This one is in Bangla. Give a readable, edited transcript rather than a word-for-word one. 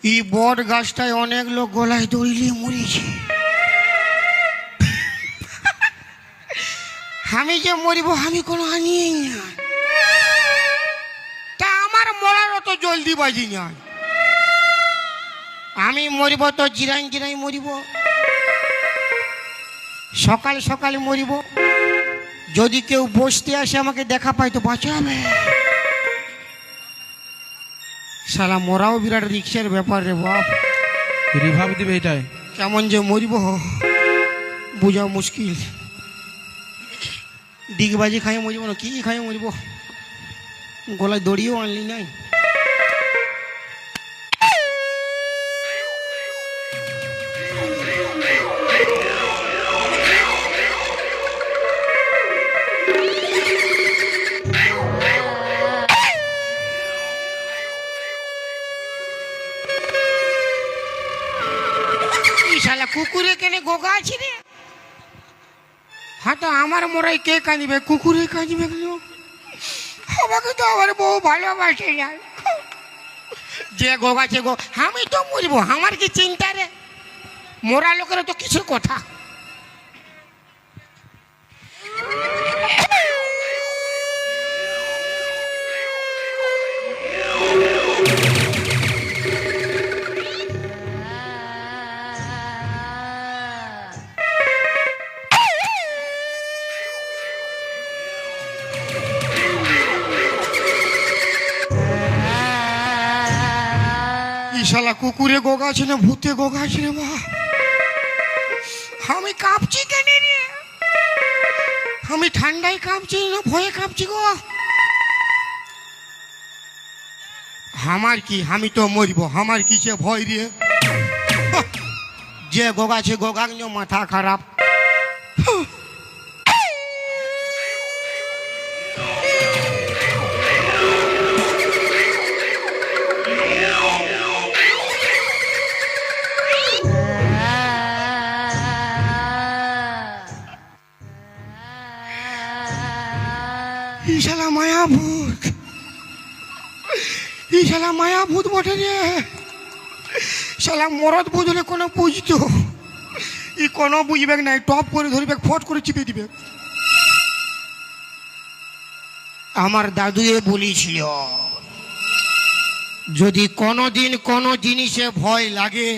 এই বট গাছটায় অনেক লোক গলায় দড়িয়ে মরেছে। আমি যে মরিব আমি কোনো আনিয়েই না, তা আমার মরার অত জলদি বাজি না। আমি মরিব তো জিরাই জিরাই মরিব, সকাল সকাল মরিব। যদি কেউ বসতে আসে আমাকে দেখা পায় তো বাঁচাবে। শালা মরাও বিরাট রিক্সের ব্যাপার রে বাপ। রিভাব দিবে এটাই, কেমন যে মরিব বোঝা মুশকিল। ডিগবাজি খাই মরিব না কি খাই মরিব, গলায় দড়িও আনলি নাই। শালা কুকুরে কেনে গোগা আছে রে। হ্যাঁ তো আমার মোড়াই কে কাঁদিবে, কুকুরে কাঁদিবে কেন? আমাকে তো আমার বউ ভালোবাসে না। যে গোগাছে গো, আমি তো মরিব, আমার কি চিন্তা রে? মোরা লোকের তো কিছু কথা। শালা কুকুরে গোগা আছে না ভূতে গোগা আছে রে মা? আমি কাঁপছি কেন রে? আমি ঠান্ডায় কাঁপছি না ভয়ে কাঁপছি গো? আমার কি, আমি তো মরিব, আমার কিসে ভয় রে? যে গোগা আছে গোগা মাথা খারাপ। শালা মায়া ভূত, এই শালা মায়া ভূত বটে রে। শালা মরদ ভূত হলে কোনো বুঝতো, ই কোনো বুঝবে না, টপ করে ধরবে, ফট করে চিপে দিবে। আমার দাদুয়ে বলেছিল, যদি কোনোদিন কোনো জিনিসে ভয় লাগে